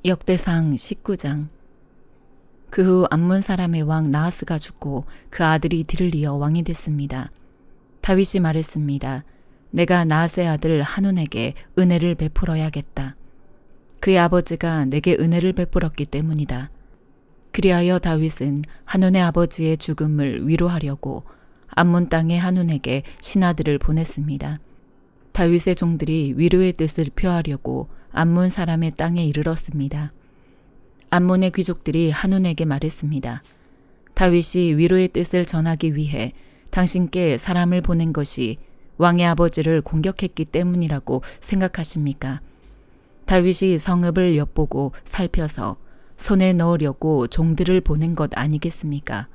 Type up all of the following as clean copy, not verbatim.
역대상 19장. 그 후 암몬 사람의 왕 나하스가 죽고 그 아들이 뒤를 이어 왕이 됐습니다. 다윗이 말했습니다. 내가 나하스의 아들 한온에게 은혜를 베풀어야겠다. 그의 아버지가 내게 은혜를 베풀었기 때문이다. 그리하여 다윗은 한온의 아버지의 죽음을 위로하려고 암몬 땅의 한온에게 신하들을 보냈습니다. 다윗의 종들이 위로의 뜻을 표하려고 암몬 사람의 땅에 이르렀습니다. 암몬의 귀족들이 한온에게 말했습니다. 다윗이 위로의 뜻을 전하기 위해 당신께 사람을 보낸 것이 왕의 아버지를 공격했기 때문이라고 생각하십니까? 다윗이 성읍을 엿보고 살펴서 손에 넣으려고 종들을 보낸 것 아니겠습니까?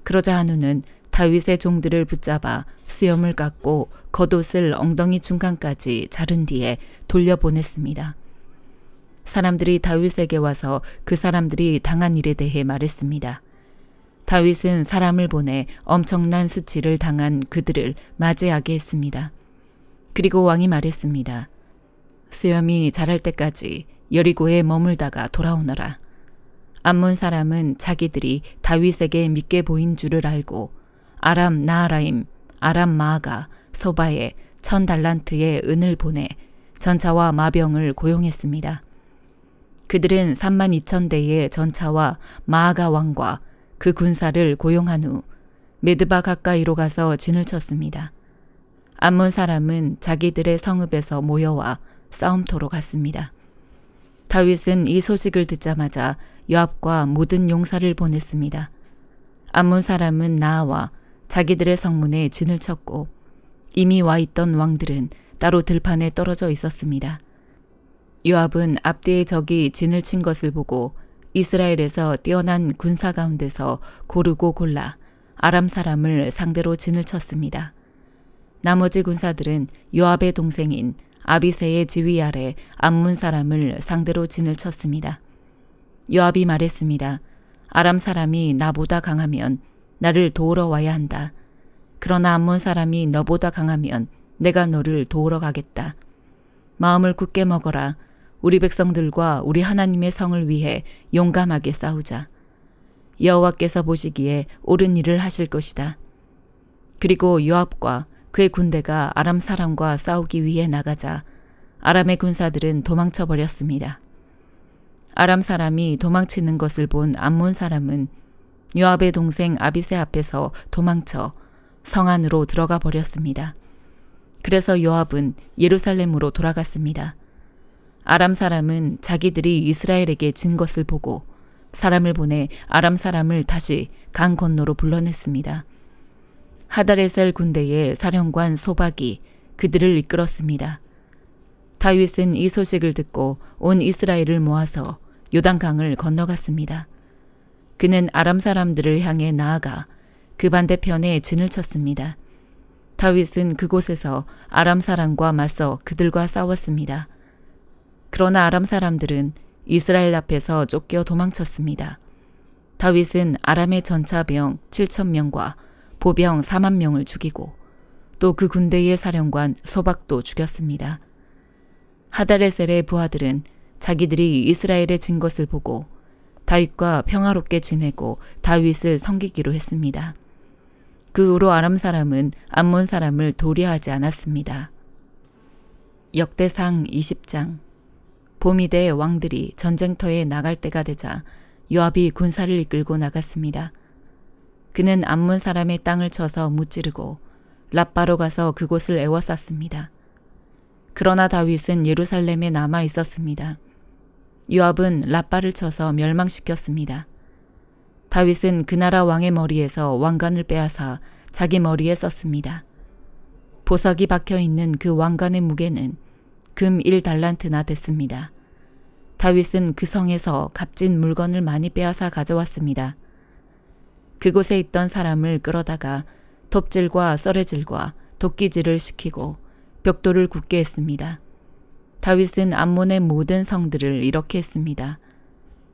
그러자 한온은 다윗의 종들을 붙잡아 수염을 깎고 겉옷을 엉덩이 중간까지 자른 뒤에 돌려보냈습니다. 사람들이 다윗에게 와서 그 사람들이 당한 일에 대해 말했습니다. 다윗은 사람을 보내 엄청난 수치를 당한 그들을 맞이하게 했습니다. 그리고 왕이 말했습니다. 수염이 자랄 때까지 여리고에 머물다가 돌아오너라. 암몬 사람은 자기들이 다윗에게 믿게 보인 줄을 알고 아람 나하라임, 아람 마아가 소바에 1000달란트의 은을 보내 전차와 마병을 고용했습니다. 그들은 32,000대의 전차와 마아가 왕과 그 군사를 고용한 후 메드바 가까이로 가서 진을 쳤습니다. 암몬 사람은 자기들의 성읍에서 모여와 싸움터로 갔습니다. 다윗은 이 소식을 듣자마자 요압과 모든 용사를 보냈습니다. 암몬 사람은 나아와 자기들의 성문에 진을 쳤고 이미 와 있던 왕들은 따로 들판에 떨어져 있었습니다. 요압은 앞뒤의 적이 진을 친 것을 보고 이스라엘에서 뛰어난 군사 가운데서 고르고 골라 아람 사람을 상대로 진을 쳤습니다. 나머지 군사들은 요압의 동생인 아비새의 지휘 아래 암몬 사람을 상대로 진을 쳤습니다. 요압이 말했습니다. 아람 사람이 나보다 강하면 나를 도우러 와야 한다. 그러나 암몬 사람이 너보다 강하면 내가 너를 도우러 가겠다. 마음을 굳게 먹어라. 우리 백성들과 우리 하나님의 성을 위해 용감하게 싸우자. 여호와께서 보시기에 옳은 일을 하실 것이다. 그리고 요압과 그의 군대가 아람 사람과 싸우기 위해 나가자 아람의 군사들은 도망쳐 버렸습니다. 아람 사람이 도망치는 것을 본 암몬 사람은 요압의 동생 아비새 앞에서 도망쳐 성 안으로 들어가 버렸습니다. 그래서 요압은 예루살렘으로 돌아갔습니다. 아람 사람은 자기들이 이스라엘에게 진 것을 보고 사람을 보내 아람 사람을 다시 강 건너로 불러냈습니다. 하다레셀 군대의 사령관 소박이 그들을 이끌었습니다. 다윗은 이 소식을 듣고 온 이스라엘을 모아서 요단강을 건너갔습니다. 그는 아람 사람들을 향해 나아가 그 반대편에 진을 쳤습니다. 다윗은 그곳에서 아람 사람과 맞서 그들과 싸웠습니다. 그러나 아람 사람들은 이스라엘 앞에서 쫓겨 도망쳤습니다. 다윗은 아람의 전차병 7,000명과 보병 40,000명을 죽이고 또 그 군대의 사령관 소박도 죽였습니다. 하다레셀의 부하들은 자기들이 이스라엘에 진 것을 보고 다윗과 평화롭게 지내고 다윗을 섬기기로 했습니다. 그 후로 아람 사람은 암몬 사람을 도리하지 않았습니다. 역대상 20장. 봄이 돼 왕들이 전쟁터에 나갈 때가 되자 요압이 군사를 이끌고 나갔습니다. 그는 암몬 사람의 땅을 쳐서 무찌르고 랍바로 가서 그곳을 에워쌌습니다. 그러나 다윗은 예루살렘에 남아 있었습니다. 요압은 랍바를 쳐서 멸망시켰습니다. 다윗은 그 나라 왕의 머리에서 왕관을 빼앗아 자기 머리에 썼습니다. 보석이 박혀있는 그 왕관의 무게는 금 1달란트나 됐습니다. 다윗은 그 성에서 값진 물건을 많이 빼앗아 가져왔습니다. 그곳에 있던 사람을 끌어다가 톱질과 썰애질과 도끼질을 시키고 벽돌을 굽게 했습니다. 다윗은 암몬의 모든 성들을 이렇게 했습니다.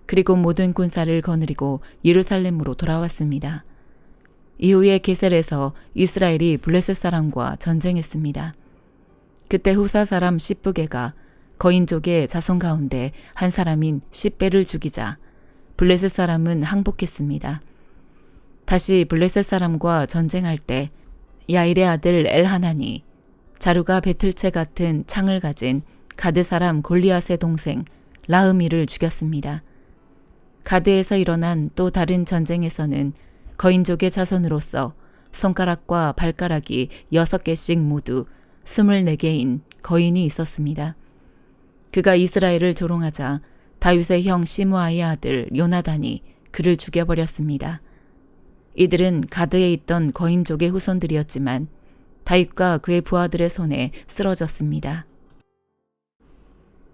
그리고 모든 군사를 거느리고 예루살렘으로 돌아왔습니다. 이후에 게셀에서 이스라엘이 블레셋 사람과 전쟁했습니다. 그때 후사 사람 시브게가 거인족의 자손 가운데 한 사람인 십배를 죽이자 블레셋 사람은 항복했습니다. 다시 블레셋 사람과 전쟁할 때 야일의 아들 엘하나니 자루가 배틀채 같은 창을 가진 가드 사람 골리앗의 동생 라흐미를 죽였습니다. 가드에서 일어난 또 다른 전쟁에서는 거인족의 자손으로서 손가락과 발가락이 6개씩 모두 24개인 거인이 있었습니다. 그가 이스라엘을 조롱하자 다윗의 형 시므아의 아들 요나단이 그를 죽여버렸습니다. 이들은 가드에 있던 거인족의 후손들이었지만 다윗과 그의 부하들의 손에 쓰러졌습니다.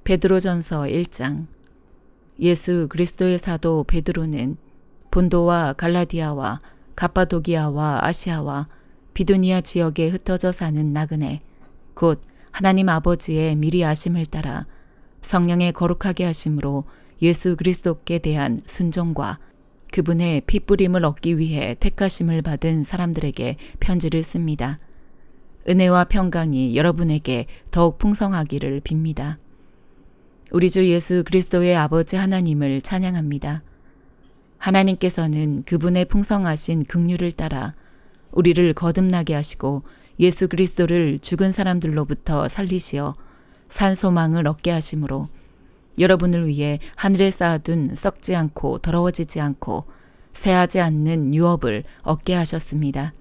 베드로전서 1장. 예수 그리스도의 사도 베드로는 본도와 갈라디아와 갑바도기아와 아시아와 비두니아 지역에 흩어져 사는 나그네 곧 하나님 아버지의 미리 아심을 따라 성령의 거룩하게 하심으로 예수 그리스도께 대한 순종과 그분의 핏부림을 얻기 위해 택하심을 받은 사람들에게 편지를 씁니다. 은혜와 평강이 여러분에게 더욱 풍성하기를 빕니다. 우리 주 예수 그리스도의 아버지 하나님을 찬양합니다. 하나님께서는 그분의 풍성하신 긍휼을 따라 우리를 거듭나게 하시고 예수 그리스도를 죽은 사람들로부터 살리시어 산 소망을 얻게 하심으로 여러분을 위해 하늘에 쌓아둔 썩지 않고 더러워지지 않고 새하지 않는 유업을 얻게 하셨습니다.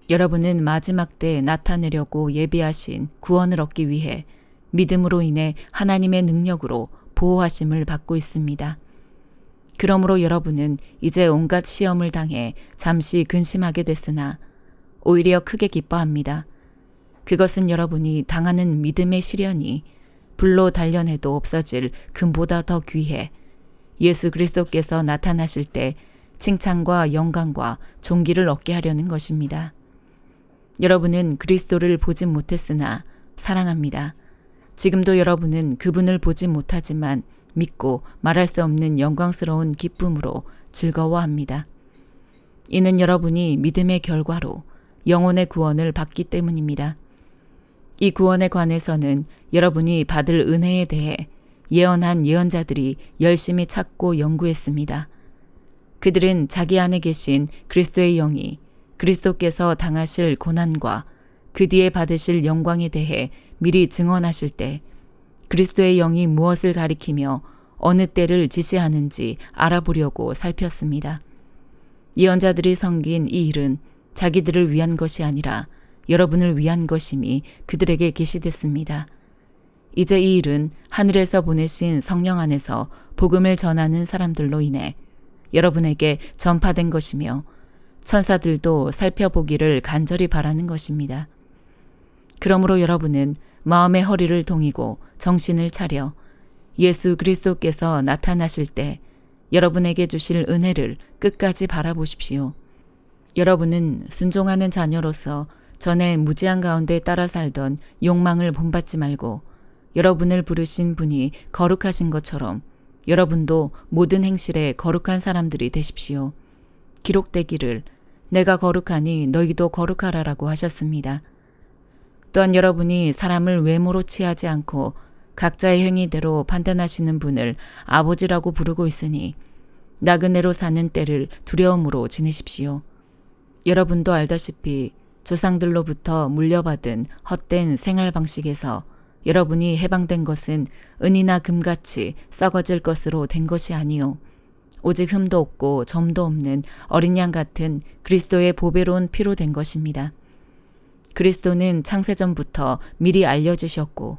여러분은 마지막 때에 나타내려고 예비하신 구원을 얻기 위해 믿음으로 인해 하나님의 능력으로 보호하심을 받고 있습니다. 그러므로 여러분은 이제 온갖 시험을 당해 잠시 근심하게 됐으나 오히려 크게 기뻐합니다. 그것은 여러분이 당하는 믿음의 시련이 불로 단련해도 없어질 금보다 더 귀해 예수 그리스도께서 나타나실 때 칭찬과 영광과 존귀를 얻게 하려는 것입니다. 여러분은 그리스도를 보지 못했으나 사랑합니다. 지금도 여러분은 그분을 보지 못하지만 믿고 말할 수 없는 영광스러운 기쁨으로 즐거워합니다. 이는 여러분이 믿음의 결과로 영혼의 구원을 받기 때문입니다. 이 구원에 관해서는 여러분이 받을 은혜에 대해 예언한 예언자들이 열심히 찾고 연구했습니다. 그들은 자기 안에 계신 그리스도의 영이 그리스도께서 당하실 고난과 그 뒤에 받으실 영광에 대해 미리 증언하실 때 그리스도의 영이 무엇을 가리키며 어느 때를 지시하는지 알아보려고 살폈습니다. 예언자들이 섬긴 이 일은 자기들을 위한 것이 아니라 여러분을 위한 것임이 그들에게 계시됐습니다. 이제 이 일은 하늘에서 보내신 성령 안에서 복음을 전하는 사람들로 인해 여러분에게 전파된 것이며 천사들도 살펴보기를 간절히 바라는 것입니다. 그러므로 여러분은 마음의 허리를 동이고 정신을 차려 예수 그리스도께서 나타나실 때 여러분에게 주실 은혜를 끝까지 바라보십시오. 여러분은 순종하는 자녀로서 전에 무지한 가운데 따라 살던 욕망을 본받지 말고 여러분을 부르신 분이 거룩하신 것처럼 여러분도 모든 행실에 거룩한 사람들이 되십시오. 기록되기를 내가 거룩하니 너희도 거룩하라라고 하셨습니다. 또한 여러분이 사람을 외모로 취하지 않고 각자의 행위대로 판단하시는 분을 아버지라고 부르고 있으니 나그네로 사는 때를 두려움으로 지내십시오. 여러분도 알다시피 조상들로부터 물려받은 헛된 생활 방식에서 여러분이 해방된 것은 은이나 금같이 썩어질 것으로 된 것이 아니요 오직 흠도 없고 점도 없는 어린 양 같은 그리스도의 보배로운 피로 된 것입니다. 그리스도는 창세전부터 미리 알려주셨고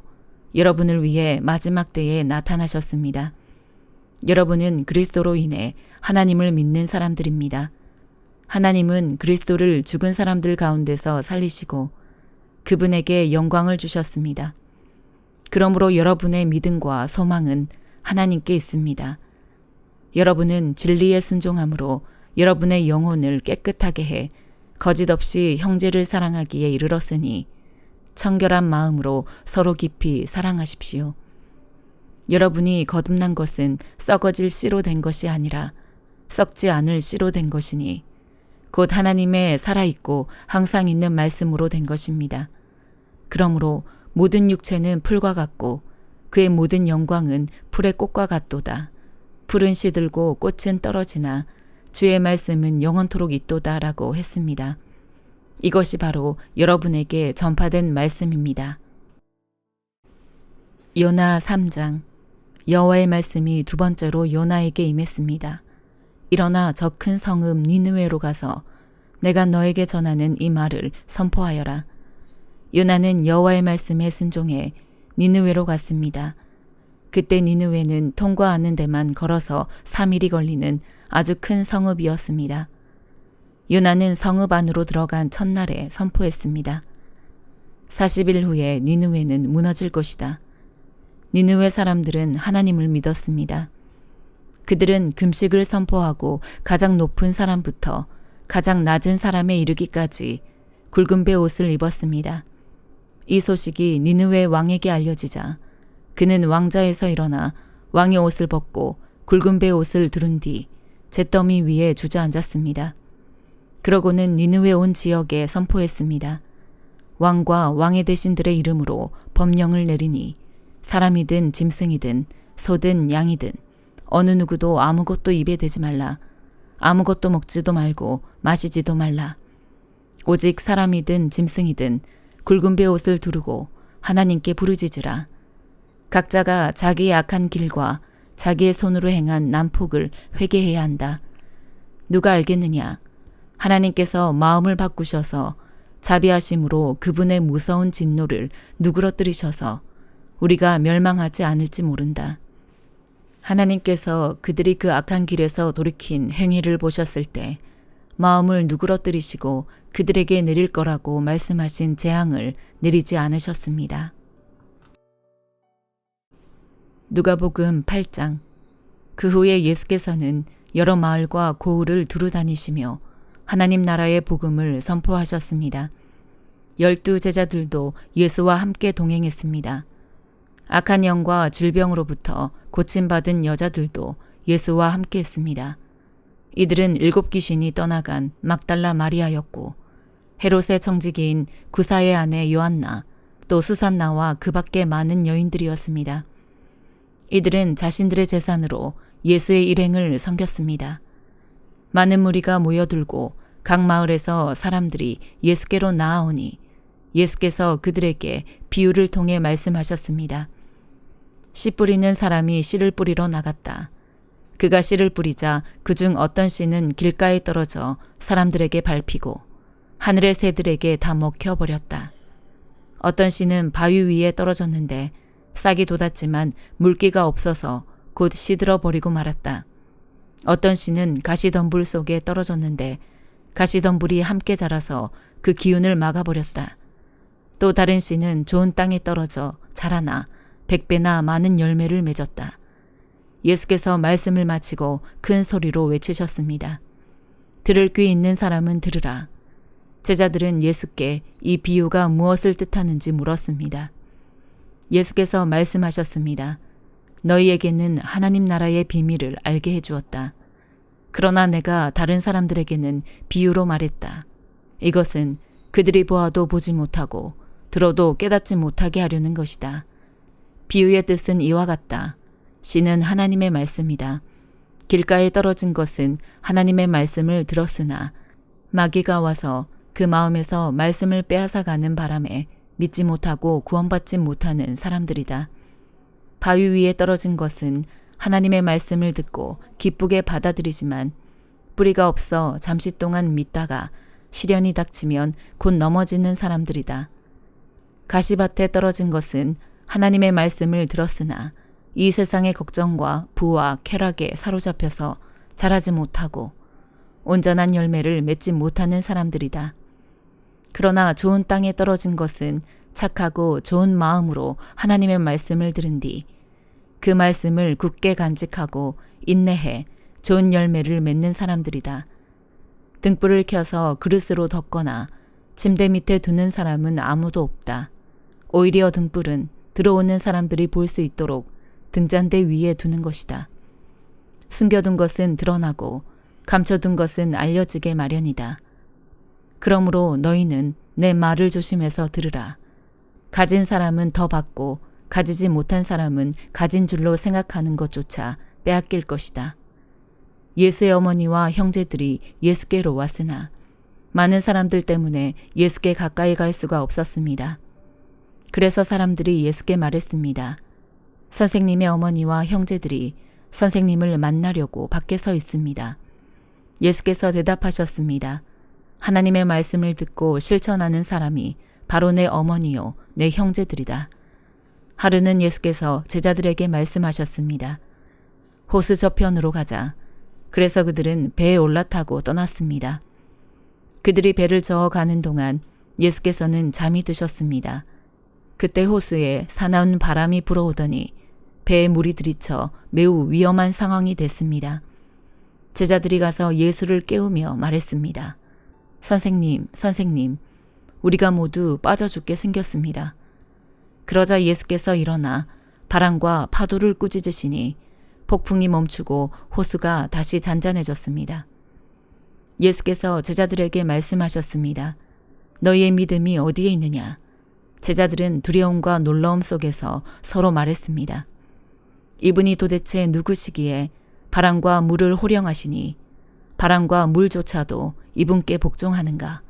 여러분을 위해 마지막 때에 나타나셨습니다. 여러분은 그리스도로 인해 하나님을 믿는 사람들입니다. 하나님은 그리스도를 죽은 사람들 가운데서 살리시고 그분에게 영광을 주셨습니다. 그러므로 여러분의 믿음과 소망은 하나님께 있습니다. 여러분은 진리에 순종함으로 여러분의 영혼을 깨끗하게 해 거짓 없이 형제를 사랑하기에 이르렀으니 청결한 마음으로 서로 깊이 사랑하십시오. 여러분이 거듭난 것은 썩어질 씨로 된 것이 아니라 썩지 않을 씨로 된 것이니 곧 하나님의 살아있고 항상 있는 말씀으로 된 것입니다. 그러므로 모든 육체는 풀과 같고 그의 모든 영광은 풀의 꽃과 같도다. 풀은 시들고 꽃은 떨어지나 주의 말씀은 영원토록 있도다 라고 했습니다. 이것이 바로 여러분에게 전파된 말씀입니다. 요나 3장. 여호와의 말씀이 두 번째로 요나에게 임했습니다. 일어나 저 큰 성읍 니느웨로 가서 내가 너에게 전하는 이 말을 선포하여라. 요나는 여호와의 말씀에 순종해 니느웨로 갔습니다. 그때 니느웨는 통과하는 데만 걸어서 3일이 걸리는 아주 큰 성읍이었습니다. 요나는 성읍 안으로 들어간 첫날에 선포했습니다. 40일 후에 니느웨는 무너질 것이다. 니느웨 사람들은 하나님을 믿었습니다. 그들은 금식을 선포하고 가장 높은 사람부터 가장 낮은 사람에 이르기까지 굵은 배 옷을 입었습니다. 이 소식이 니느웨 왕에게 알려지자 그는 왕자에서 일어나 왕의 옷을 벗고 굵은 배 옷을 두른 뒤 잿더미 위에 주저앉았습니다. 그러고는 니느웨 온 지역에 선포했습니다. 왕과 왕의 대신들의 이름으로 법령을 내리니 사람이든 짐승이든 소든 양이든 어느 누구도 아무것도 입에 대지 말라. 아무것도 먹지도 말고 마시지도 말라. 오직 사람이든 짐승이든 굵은 배 옷을 두르고 하나님께 부르짖으라. 각자가 자기의 악한 길과 자기의 손으로 행한 난폭을 회개해야 한다. 누가 알겠느냐? 하나님께서 마음을 바꾸셔서 자비하심으로 그분의 무서운 진노를 누그러뜨리셔서 우리가 멸망하지 않을지 모른다. 하나님께서 그들이 그 악한 길에서 돌이킨 행위를 보셨을 때 마음을 누그러뜨리시고 그들에게 내릴 거라고 말씀하신 재앙을 내리지 않으셨습니다. 누가복음 8장. 그 후에 예수께서는 여러 마을과 고을을 두루 다니시며 하나님 나라의 복음을 선포하셨습니다. 12 제자들도 예수와 함께 동행했습니다. 악한 영과 질병으로부터 고침받은 여자들도 예수와 함께 했습니다. 이들은 7 귀신이 떠나간 막달라 마리아였고 헤롯의 청지기인 구사의 아내 요한나 또 수산나와 그 밖에 많은 여인들이었습니다. 이들은 자신들의 재산으로 예수의 일행을 섬겼습니다. 많은 무리가 모여들고 각 마을에서 사람들이 예수께로 나아오니 예수께서 그들에게 비유를 통해 말씀하셨습니다. 씨 뿌리는 사람이 씨를 뿌리러 나갔다. 그가 씨를 뿌리자 그중 어떤 씨는 길가에 떨어져 사람들에게 밟히고 하늘의 새들에게 다 먹혀버렸다. 어떤 씨는 바위 위에 떨어졌는데 싹이 돋았지만 물기가 없어서 곧 시들어 버리고 말았다. 어떤 씨는 가시덤불 속에 떨어졌는데 가시덤불이 함께 자라서 그 기운을 막아버렸다. 또 다른 씨는 좋은 땅에 떨어져 자라나 100배나 많은 열매를 맺었다. 예수께서 말씀을 마치고 큰 소리로 외치셨습니다. 들을 귀 있는 사람은 들으라. 제자들은 예수께 이 비유가 무엇을 뜻하는지 물었습니다. 예수께서 말씀하셨습니다. 너희에게는 하나님 나라의 비밀을 알게 해주었다. 그러나 내가 다른 사람들에게는 비유로 말했다. 이것은 그들이 보아도 보지 못하고 들어도 깨닫지 못하게 하려는 것이다. 비유의 뜻은 이와 같다. 씨는 하나님의 말씀이다. 길가에 떨어진 것은 하나님의 말씀을 들었으나 마귀가 와서 그 마음에서 말씀을 빼앗아가는 바람에 믿지 못하고 구원받지 못하는 사람들이다. 바위 위에 떨어진 것은 하나님의 말씀을 듣고 기쁘게 받아들이지만 뿌리가 없어 잠시 동안 믿다가 시련이 닥치면 곧 넘어지는 사람들이다. 가시밭에 떨어진 것은 하나님의 말씀을 들었으나 이 세상의 걱정과 부와 쾌락에 사로잡혀서 자라지 못하고 온전한 열매를 맺지 못하는 사람들이다. 그러나 좋은 땅에 떨어진 것은 착하고 좋은 마음으로 하나님의 말씀을 들은 뒤 그 말씀을 굳게 간직하고 인내해 좋은 열매를 맺는 사람들이다. 등불을 켜서 그릇으로 덮거나 침대 밑에 두는 사람은 아무도 없다. 오히려 등불은 들어오는 사람들이 볼 수 있도록 등잔대 위에 두는 것이다. 숨겨둔 것은 드러나고 감춰둔 것은 알려지게 마련이다. 그러므로 너희는 내 말을 조심해서 들으라. 가진 사람은 더 받고 가지지 못한 사람은 가진 줄로 생각하는 것조차 빼앗길 것이다. 예수의 어머니와 형제들이 예수께로 왔으나 많은 사람들 때문에 예수께 가까이 갈 수가 없었습니다. 그래서 사람들이 예수께 말했습니다. 선생님의 어머니와 형제들이 선생님을 만나려고 밖에 서 있습니다. 예수께서 대답하셨습니다. 하나님의 말씀을 듣고 실천하는 사람이 바로 내 어머니요, 내 형제들이다. 하루는 예수께서 제자들에게 말씀하셨습니다. 호수 저편으로 가자. 그래서 그들은 배에 올라타고 떠났습니다. 그들이 배를 저어 가는 동안 예수께서는 잠이 드셨습니다. 그때 호수에 사나운 바람이 불어오더니 배에 물이 들이쳐 매우 위험한 상황이 됐습니다. 제자들이 가서 예수를 깨우며 말했습니다. 선생님, 선생님, 우리가 모두 빠져 죽게 생겼습니다. 그러자 예수께서 일어나 바람과 파도를 꾸짖으시니 폭풍이 멈추고 호수가 다시 잔잔해졌습니다. 예수께서 제자들에게 말씀하셨습니다. 너희의 믿음이 어디에 있느냐? 제자들은 두려움과 놀라움 속에서 서로 말했습니다. 이분이 도대체 누구시기에 바람과 물을 호령하시니 바람과 물조차도 이분께 복종하는가?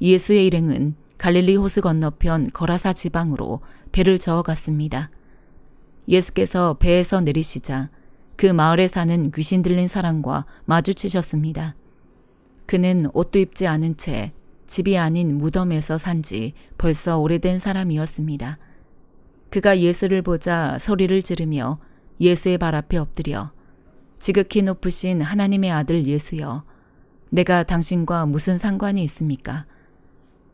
예수의 일행은 갈릴리 호수 건너편 거라사 지방으로 배를 저어갔습니다. 예수께서 배에서 내리시자 그 마을에 사는 귀신 들린 사람과 마주치셨습니다. 그는 옷도 입지 않은 채 집이 아닌 무덤에서 산지 벌써 오래된 사람이었습니다. 그가 예수를 보자 소리를 지르며 예수의 발 앞에 엎드려 지극히 높으신 하나님의 아들 예수여, 내가 당신과 무슨 상관이 있습니까?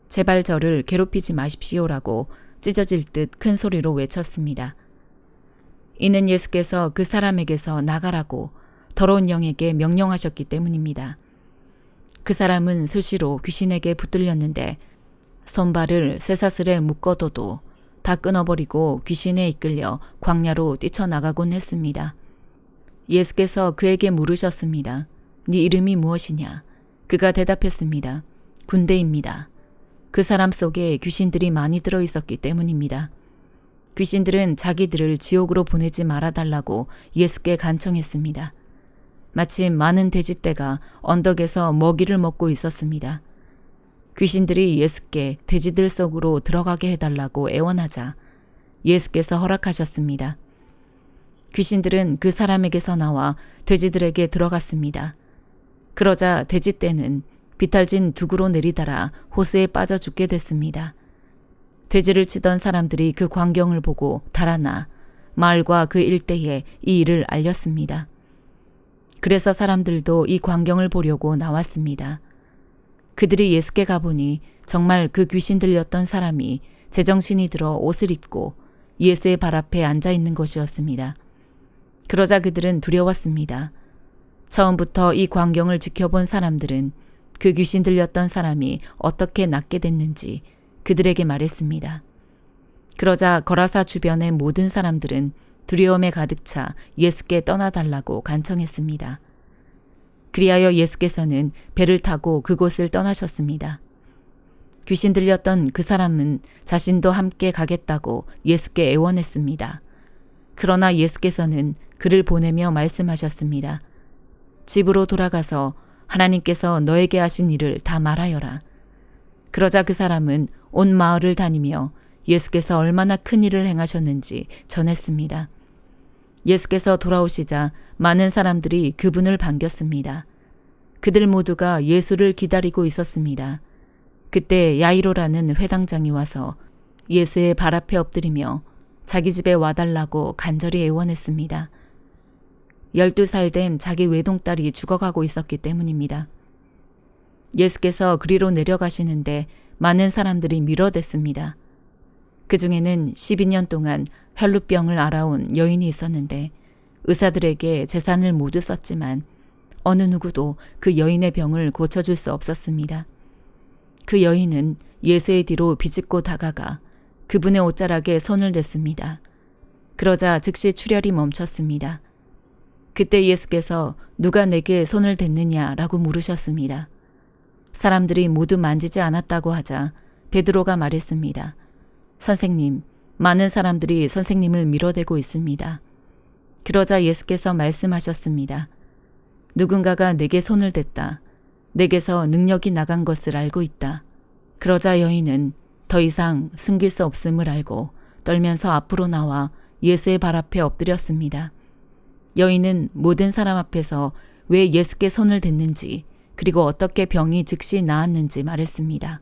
제발 저를 괴롭히지 마십시오라고 찢어질 듯 큰 소리로 외쳤습니다. 이는 예수께서 그 사람에게서 나가라고 더러운 영에게 명령하셨기 때문입니다. 그 사람은 수시로 귀신에게 붙들렸는데 손발을 쇠사슬에 묶어둬도 다 끊어버리고 귀신에 이끌려 광야로 뛰쳐나가곤 했습니다. 예수께서 그에게 물으셨습니다. 네 이름이 무엇이냐? 그가 대답했습니다. 군대입니다. 그 사람 속에 귀신들이 많이 들어있었기 때문입니다. 귀신들은 자기들을 지옥으로 보내지 말아달라고 예수께 간청했습니다. 마침 많은 돼지떼가 언덕에서 먹이를 먹고 있었습니다. 귀신들이 예수께 돼지들 속으로 들어가게 해달라고 애원하자 예수께서 허락하셨습니다. 귀신들은 그 사람에게서 나와 돼지들에게 들어갔습니다. 그러자 돼지떼는 비탈진 두구로 내리달아 호수에 빠져 죽게 됐습니다. 돼지를 치던 사람들이 그 광경을 보고 달아나 마을과 그 일대에 이 일을 알렸습니다. 그래서 사람들도 이 광경을 보려고 나왔습니다. 그들이 예수께 가보니 정말 그 귀신 들렸던 사람이 제정신이 들어 옷을 입고 예수의 발 앞에 앉아 있는 것이었습니다. 그러자 그들은 두려웠습니다. 처음부터 이 광경을 지켜본 사람들은 그 귀신 들렸던 사람이 어떻게 낫게 됐는지 그들에게 말했습니다. 그러자 거라사 주변의 모든 사람들은 두려움에 가득 차 예수께 떠나달라고 간청했습니다. 그리하여 예수께서는 배를 타고 그곳을 떠나셨습니다. 귀신 들렸던 그 사람은 자신도 함께 가겠다고 예수께 애원했습니다. 그러나 예수께서는 그를 보내며 말씀하셨습니다. 집으로 돌아가서 하나님께서 너에게 하신 일을 다 말하여라. 그러자 그 사람은 온 마을을 다니며 예수께서 얼마나 큰 일을 행하셨는지 전했습니다. 예수께서 돌아오시자 많은 사람들이 그분을 반겼습니다. 그들 모두가 예수를 기다리고 있었습니다. 그때 야이로라는 회당장이 와서 예수의 발 앞에 엎드리며 자기 집에 와달라고 간절히 애원했습니다. 12살 된 자기 외동딸이 죽어가고 있었기 때문입니다. 예수께서 그리로 내려가시는데 많은 사람들이 밀어댔습니다. 그 중에는 12년 동안 혈루병을 앓아온 여인이 있었는데 의사들에게 재산을 모두 썼지만 어느 누구도 그 여인의 병을 고쳐줄 수 없었습니다. 그 여인은 예수의 뒤로 비집고 다가가 그분의 옷자락에 손을 댔습니다. 그러자 즉시 출혈이 멈췄습니다. 그때 예수께서 누가 내게 손을 댔느냐라고 물으셨습니다. 사람들이 모두 만지지 않았다고 하자 베드로가 말했습니다. 선생님, 많은 사람들이 선생님을 밀어대고 있습니다. 그러자 예수께서 말씀하셨습니다. 누군가가 내게 손을 댔다. 내게서 능력이 나간 것을 알고 있다. 그러자 여인은 더 이상 숨길 수 없음을 알고 떨면서 앞으로 나와 예수의 발 앞에 엎드렸습니다. 여인은 모든 사람 앞에서 왜 예수께 손을 댔는지 그리고 어떻게 병이 즉시 나았는지 말했습니다.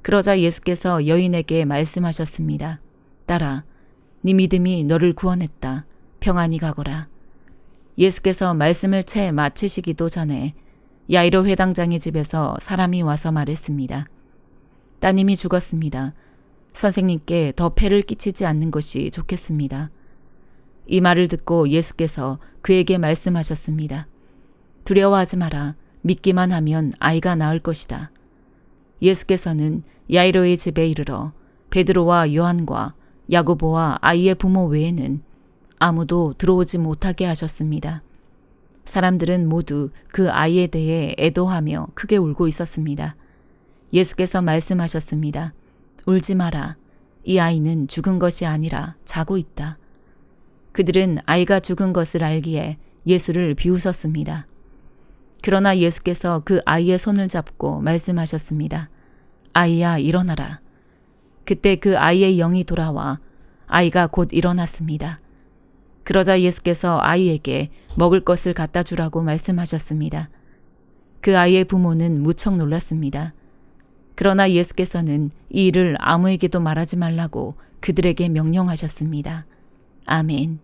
그러자 예수께서 여인에게 말씀하셨습니다. 딸아, 네 믿음이 너를 구원했다. 평안히 가거라. 예수께서 말씀을 채 마치시기도 전에 야이로 회당장의 집에서 사람이 와서 말했습니다. 따님이 죽었습니다. 선생님께 더 폐를 끼치지 않는 것이 좋겠습니다. 이 말을 듣고 예수께서 그에게 말씀하셨습니다. 두려워하지 마라. 믿기만 하면 아이가 나을 것이다. 예수께서는 야이로의 집에 이르러 베드로와 요한과 야고보와 아이의 부모 외에는 아무도 들어오지 못하게 하셨습니다. 사람들은 모두 그 아이에 대해 애도하며 크게 울고 있었습니다. 예수께서 말씀하셨습니다. 울지 마라. 이 아이는 죽은 것이 아니라 자고 있다. 그들은 아이가 죽은 것을 알기에 예수를 비웃었습니다. 그러나 예수께서 그 아이의 손을 잡고 말씀하셨습니다. 아이야, 일어나라. 그때 그 아이의 영이 돌아와 아이가 곧 일어났습니다. 그러자 예수께서 아이에게 먹을 것을 갖다 주라고 말씀하셨습니다. 그 아이의 부모는 무척 놀랐습니다. 그러나 예수께서는 이 일을 아무에게도 말하지 말라고 그들에게 명령하셨습니다. 아멘.